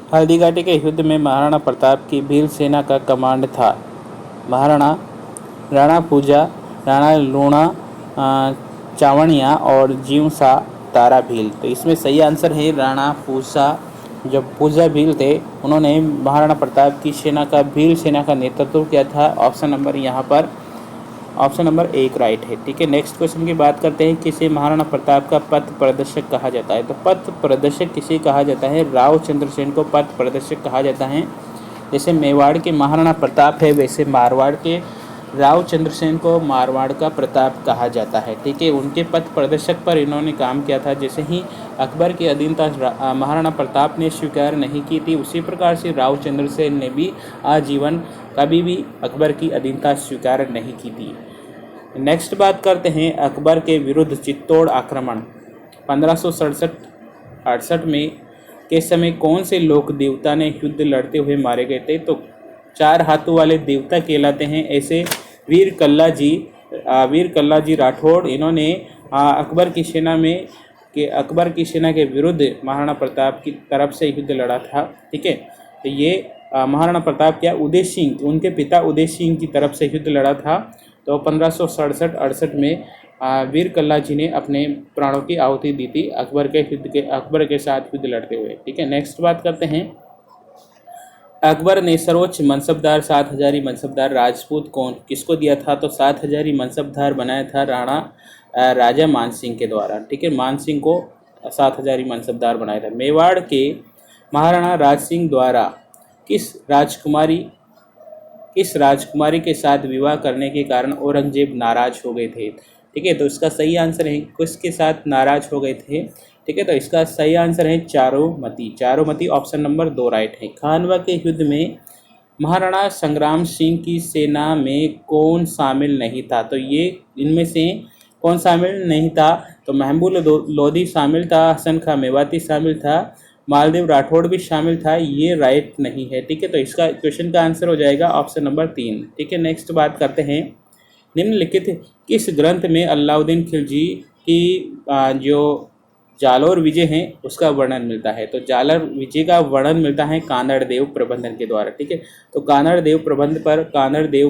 हल्दीघाटी के युद्ध में महाराणा प्रताप की भील सेना का कमांड था। महाराणा राणा पूजा, राणा लूणा, चावड़िया और जीवसा तारा भील। तो इसमें सही आंसर है राणा पूजा। जो पूजा भील थे उन्होंने महाराणा प्रताप की सेना का भील सेना का नेतृत्व किया था। ऑप्शन नंबर यहाँ पर ऑप्शन नंबर 1 राइट है। ठीक है, नेक्स्ट क्वेश्चन की बात करते हैं। किसे महाराणा प्रताप का पथ प्रदर्शक कहा जाता है? तो पथ प्रदर्शक किसे कहा जाता है? राव चंद्रसेन को पथ प्रदर्शक कहा जाता है। जैसे मेवाड़ के महाराणा प्रताप है, वैसे मारवाड़ के राव चंद्रसेन को मारवाड़ का प्रताप कहा जाता है। ठीक है, उनके पथ प्रदर्शक पर इन्होंने काम किया था। जैसे ही अकबर की अधीनता महाराणा प्रताप ने स्वीकार नहीं की थी, उसी प्रकार से राव चंद्रसेन ने भी आजीवन कभी भी अकबर की अधीनता स्वीकार नहीं की थी। नेक्स्ट बात करते हैं अकबर के विरुद्ध चित्तौड़ आक्रमण 1567-68 में के समय कौन से लोक देवता ने युद्ध लड़ते हुए मारे गए थे? तो 4 हाथों वाले देवता कहलाते हैं ऐसे वीर कल्ला जी राठौड़। इन्होंने अकबर की सेना के विरुद्ध महाराणा प्रताप की तरफ से युद्ध लड़ा था। ठीक है, तो ये महाराणा प्रताप क्या उदय सिंह, उनके पिता उदय सिंह की तरफ से युद्ध लड़ा था। तो 1567-68 में वीर कल्ला जी ने अपने प्राणों की आहुति दी थी अकबर के साथ युद्ध लड़ते हुए। ठीक है, नेक्स्ट बात करते हैं। अकबर ने सर्वोच्च मनसबदार 7,000 मनसबदार राजपूत किसको दिया था? तो 7,000 मनसबदार बनाया था राजा मानसिंह के द्वारा। ठीक है, मानसिंह को 7,000 मनसबदार बनाया था। मेवाड़ के महाराणा राज सिंह द्वारा किस राजकुमारी के साथ विवाह करने के कारण औरंगजेब नाराज हो गए थे? ठीक है, तो इसका सही आंसर है किसके साथ नाराज हो गए थे? ठीक है, तो इसका सही आंसर है चारोमती। ऑप्शन नंबर 2 राइट है। खानवा के युद्ध में महाराणा संग्राम सिंह की सेना में कौन शामिल नहीं था? तो ये इनमें से कौन शामिल नहीं था? तो महबूब लोधी शामिल था, हसन खां मेवाती शामिल था, मालदेव राठौड़ भी शामिल था। ये राइट नहीं है। ठीक है, तो इसका क्वेश्चन का आंसर हो जाएगा ऑप्शन नंबर 3। ठीक है, नेक्स्ट बात करते हैं। निम्नलिखित किस ग्रंथ में अलाउद्दीन खिलजी की जो जालोर विजय हैं उसका वर्णन मिलता है? तो जालोर विजय का वर्णन मिलता है कानड़ देव प्रबंधन के द्वारा। ठीक है, तो कानड़ देव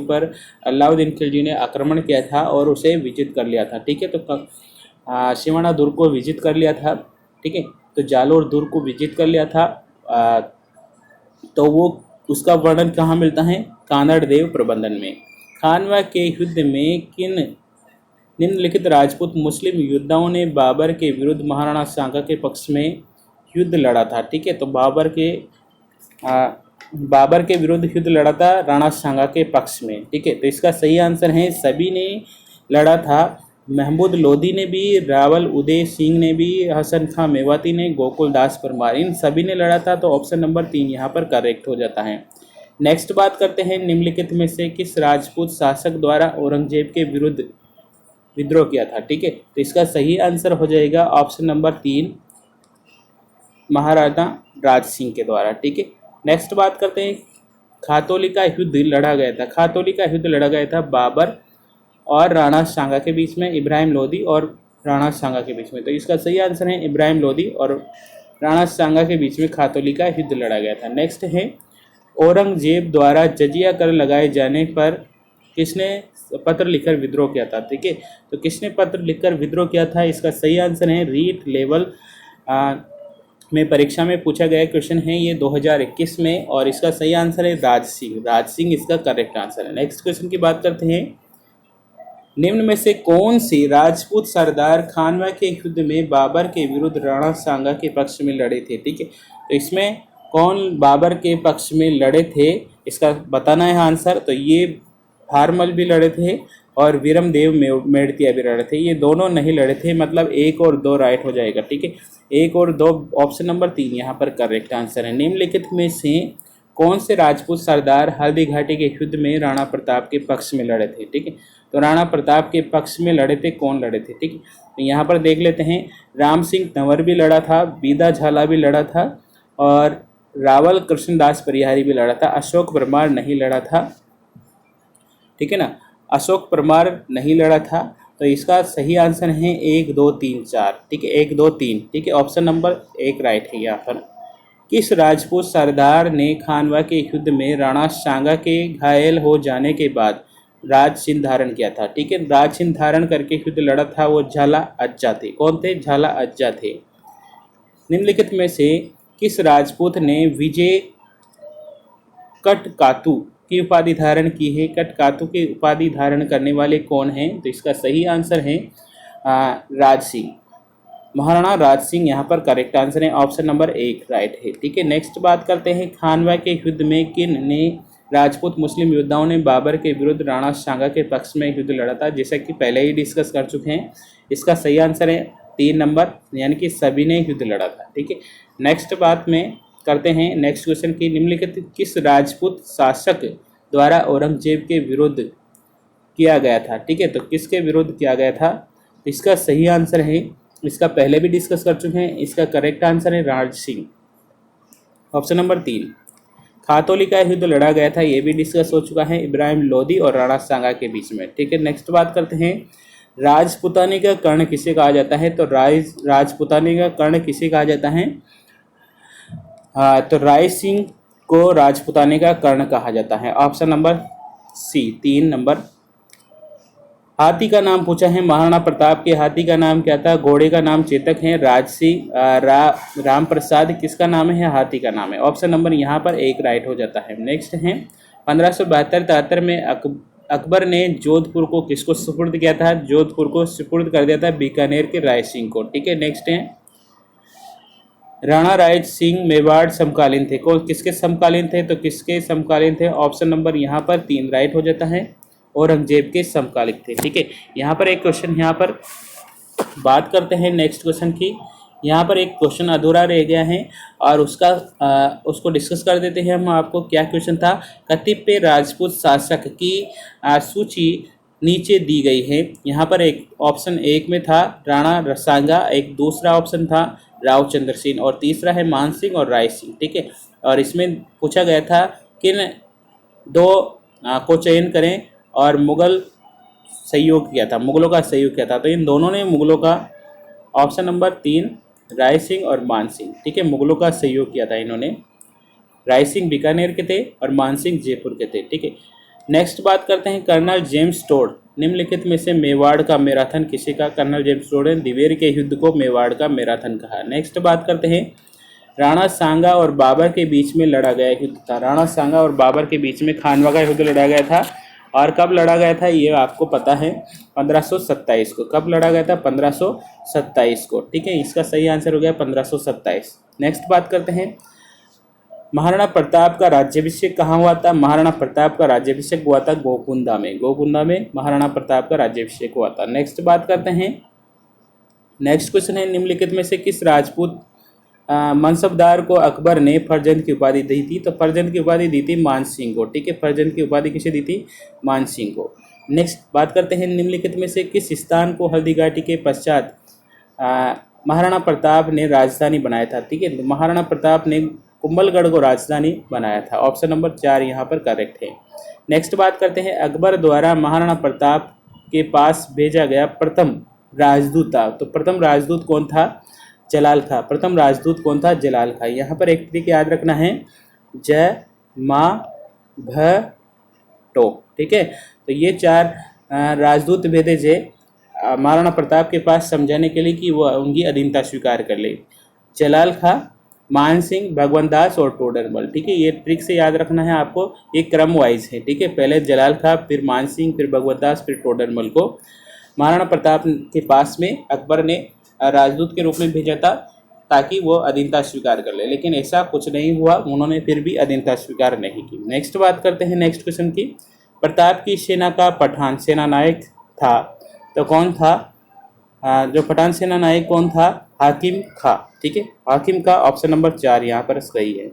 पर अलाउद्दीन खिलजी ने आक्रमण किया था और उसे विजित कर लिया था। ठीक है, तो सिवाना दुर्ग को विजित कर लिया था। ठीक है, तो जालोर दुर्ग को विजित कर लिया था। तो वो उसका वर्णन कहाँ मिलता है? कानड़ देव प्रबंधन में। खानवा के युद्ध में किन निम्नलिखित राजपूत मुस्लिम योद्धाओं ने बाबर के विरुद्ध महाराणा सांगा के पक्ष में युद्ध लड़ा था? ठीक है, तो बाबर के विरुद्ध युद्ध लड़ा था राणा सांगा के पक्ष में। ठीक है, तो इसका सही आंसर है सभी ने लड़ा था। महमूद लोधी ने भी, रावल उदय सिंह ने भी, हसन खां मेवाती ने, गोकुल दास परमार, इन सभी ने लड़ा था। तो ऑप्शन नंबर 3 यहाँ पर करेक्ट हो जाता है। नेक्स्ट बात करते हैं। निम्नलिखित में से किस राजपूत शासक द्वारा औरंगजेब के विरुद्ध विद्रोह किया था? ठीक है, तो इसका सही आंसर हो जाएगा ऑप्शन नंबर 3 महाराणा राज सिंह के द्वारा। ठीक है, नेक्स्ट बात करते हैं। खातौली का युद्ध लड़ा गया था बाबर और राणा सांगा के बीच में, इब्राहिम लोदी और राणा सांगा के बीच में। तो इसका सही आंसर है इब्राहिम लोदी और राणा सांगा के बीच में खातौली का युद्ध लड़ा गया था। नेक्स्ट है औरंगजेब द्वारा जजिया कर लगाए जाने पर किसने पत्र लिखकर विद्रोह किया था? ठीक है, तो किसने पत्र लिखकर विद्रोह किया था? इसका सही आंसर है रीट लेवल में परीक्षा में पूछा गया क्वेश्चन है ये 2021 में, और इसका सही आंसर है राज सिंह इसका करेक्ट आंसर है। नेक्स्ट क्वेश्चन की बात करते हैं। निम्न में से कौन सी राजपूत सरदार खानवा के युद्ध में बाबर के विरुद्ध राणा सांगा के पक्ष में लड़े थे? ठीक है, तो इसमें कौन बाबर के पक्ष में लड़े थे इसका बताना है आंसर। तो ये हारमल भी लड़े थे और वीरमदेव मेड़तिया भी लड़े थे। ये दोनों नहीं लड़े थे, मतलब 1 और 2 राइट हो जाएगा। ठीक है, 1 और 2 ऑप्शन नंबर 3 यहाँ पर करेक्ट आंसर है। निम्नलिखित में से कौन से राजपूत सरदार हल्दी घाटी के युद्ध में राणा प्रताप के पक्ष में लड़े थे? ठीक है, तो राणा प्रताप के पक्ष में लड़े थे, कौन लड़े थे? ठीक है, तो यहाँ पर देख लेते हैं। राम सिंह तंवर भी लड़ा था, बीदा झाला भी लड़ा था और रावल कृष्णदास परिहारी भी लड़ा था। अशोक परमार नहीं लड़ा था। ठीक है ना, अशोक परमार नहीं लड़ा था। तो इसका सही आंसर है 1 2 3 4। ठीक है, 1 2 3। ठीक है, ऑप्शन नंबर 1 राइट है यहाँ पर। किस राजपूत सरदार ने खानवा के युद्ध में राणा सांगा के घायल हो जाने के बाद राज चिन्ह धारण किया था? ठीक है, राज चिन्ह धारण करके युद्ध लड़ा था वो झाला अज्जा थे। कौन थे? झाला अज्जा थे। निम्नलिखित में से किस राजपूत ने विजय कटकातु की उपाधि धारण की है? कटकातु की उपाधि धारण करने वाले कौन हैं? तो इसका सही आंसर है राज सिंह, महाराणा राज सिंह यहाँ पर करेक्ट आंसर है। ऑप्शन नंबर 1 राइट है। ठीक है, नेक्स्ट बात करते हैं खानवा के युद्ध में किन ने राजपूत मुस्लिम योद्धाओं ने बाबर के विरुद्ध राणा सांगा के पक्ष में युद्ध लड़ा था? जैसा कि पहले ही डिस्कस कर चुके हैं। इसका सही आंसर है 3 नंबर, यानी कि सभी ने युद्ध लड़ा था। ठीक है, नेक्स्ट बात में करते हैं नेक्स्ट क्वेश्चन की, निम्नलिखित किस राजपूत शासक द्वारा औरंगजेब के विरुद्ध किया गया था? ठीक है, तो किसके विरुद्ध किया गया था? इसका सही आंसर है, इसका पहले भी डिस्कस कर चुके हैं, इसका करेक्ट आंसर है राज सिंह, ऑप्शन नंबर 3। खातौली का युद्ध लड़ा गया था, ये भी डिस्कस हो चुका है, इब्राहिम लोदी और राणा सांगा के बीच में। ठीक है, नेक्स्ट बात करते हैं राजपुतानी का कर्ण किसे कहा जाता है? तो राजपुतानी का कर्ण किसे कहा जाता है? तो राय सिंह को राजपुतानी का कर्ण कहा जाता है, ऑप्शन नंबर सी 3 नंबर। हाथी का नाम पूछा है, महाराणा प्रताप के हाथी का नाम क्या था? घोड़े का नाम चेतक है, राजसिंह राम प्रसाद किसका नाम है? हाथी का नाम है, ऑप्शन नंबर यहाँ पर 1 राइट हो जाता है। नेक्स्ट है 1572-73 में अकबर ने जोधपुर को किसको सुपुर्द किया था? जोधपुर को सुपुर्द कर दिया था बीकानेर के राय सिंह को। ठीक है, नेक्स्ट है राणा राय सिंह मेवाड़ समकालीन थे, कौन किसके समकालीन थे? तो किसके समकालीन थे? ऑप्शन नंबर यहाँ पर 3 राइट हो जाता है, औरंगजेब के समकालिक थे। ठीक है, यहाँ पर एक क्वेश्चन यहाँ पर बात करते हैं नेक्स्ट क्वेश्चन की। यहाँ पर एक क्वेश्चन अधूरा रह गया है और उसको डिस्कस कर देते हैं हम। आपको क्या क्वेश्चन था? कतिपय राजपूत शासक की सूची नीचे दी गई है। यहाँ पर एक ऑप्शन 1 में था राणा रसांगा, एक दूसरा ऑप्शन था राव चंद्र सिंह और तीसरा है मान सिंह और राय सिंह। ठीक है, और इसमें पूछा गया था किन 2 को चयन करें और मुगलों का सहयोग किया था। तो इन दोनों ने मुगलों का, ऑप्शन नंबर 3 राय सिंह और मान सिंह, ठीक है, मुगलों का सहयोग किया था इन्होंने। राय सिंह बीकानेर के थे और मान सिंह जयपुर के थे। ठीक है, नेक्स्ट बात करते हैं कर्नल जेम्स टोड निम्नलिखित में से मेवाड़ का मैराथन किसे का? कर्नल जेम्स टोड ने दिवेर के युद्ध को मेवाड़ का मैराथन कहा। नेक्स्ट बात करते हैं राणा सांगा और बाबर के बीच में लड़ा गया युद्ध था। राणा सांगा और बाबर के बीच में खानवा का युद्ध लड़ा गया था और कब लड़ा गया था ये आपको पता है, 1527 को। कब लड़ा गया था? 1527 को। ठीक है, इसका सही आंसर हो गया 1527। नेक्स्ट बात करते हैं महाराणा प्रताप का राज्याभिषेक कहाँ हुआ था? महाराणा प्रताप का राज्याभिषेक हुआ था गोकुंदा में। गोकुंदा में महाराणा प्रताप का राज्याभिषेक हुआ था। नेक्स्ट बात करते हैं, नेक्स्ट क्वेश्चन है निम्नलिखित में से किस राजपूत मनसबदार को अकबर ने फरजंद की उपाधि दी थी? तो फरजंद की उपाधि दी थी मान सिंह को। ठीक है, फरजंद की उपाधि किसे दी थी? मान सिंह को। नेक्स्ट बात करते हैं निम्नलिखित में से किस स्थान को हल्दीघाटी के पश्चात महाराणा प्रताप ने राजधानी बनाया था? ठीक है, तो महाराणा प्रताप ने कुंभलगढ़ को राजधानी बनाया था, ऑप्शन नंबर 4 यहाँ पर करेक्ट है। नेक्स्ट बात करते हैं अकबर द्वारा महाराणा प्रताप के पास भेजा गया प्रथम राजदूत था। तो प्रथम राजदूत कौन था? जलाल खा। प्रथम राजदूत कौन था? जलाल खा। यहाँ पर एक ट्रिक याद रखना है, ज मा भ टो। ठीक है, तो ये 4 राजदूत भेजे जे महाराणा प्रताप के पास समझाने के लिए कि वो उनकी अधीनता स्वीकार कर ले। जलाल खा, मान सिंह, भगवंत दास और टोडरमल। ठीक है, ये ट्रिक से याद रखना है आपको, ये क्रम वाइज है। ठीक है, पहले जलाल खा, फिर मान सिंह, फिर भगवंत दास, फिर टोडरमल को महाराणा प्रताप के पास में अकबर ने राजदूत के रूप में भेजा था ताकि वो अधीनता स्वीकार कर ले, लेकिन ऐसा कुछ नहीं हुआ, उन्होंने फिर भी अधीनता स्वीकार नहीं की। नेक्स्ट बात करते हैं नेक्स्ट क्वेश्चन की। प्रताप की सेना का पठान सेनानायक था, तो कौन था? जो पठान सेना नायक कौन था? हाकिम खा। ठीक है, हाकिम का, ऑप्शन नंबर 4 यहाँ पर सही है।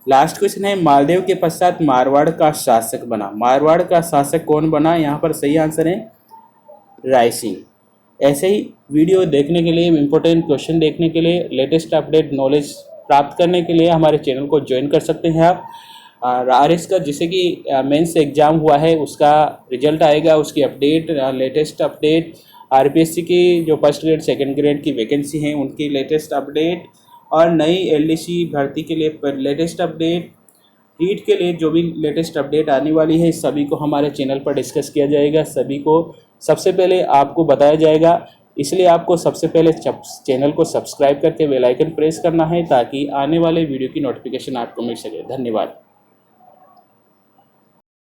लास्ट क्वेश्चन है मालदेव के पश्चात मारवाड़ का शासक बना। मारवाड़ का शासक कौन बना? यहाँ पर सही आंसर है राय सिंह। ऐसे ही वीडियो देखने के लिए, इंपॉर्टेंट क्वेश्चन देखने के लिए, लेटेस्ट अपडेट नॉलेज प्राप्त करने के लिए हमारे चैनल को ज्वाइन कर सकते हैं आप। RS का जैसे कि मेंस एग्ज़ाम हुआ है उसका रिजल्ट आएगा, उसकी अपडेट, लेटेस्ट अपडेट, RPSC की जो फर्स्ट ग्रेड सेकंड ग्रेड की वैकेंसी हैं उनकी लेटेस्ट अपडेट और नई एलडीसी भर्ती के लिए लेटेस्ट अपडेट, नीट के लिए जो भी लेटेस्ट अपडेट आने वाली है, सभी को हमारे चैनल पर डिस्कस किया जाएगा, सभी को सबसे पहले आपको बताया जाएगा। इसलिए आपको सबसे पहले चैनल को सब्सक्राइब करके बेल आइकन प्रेस करना है ताकि आने वाले वीडियो की नोटिफिकेशन आपको मिल सके। धन्यवाद।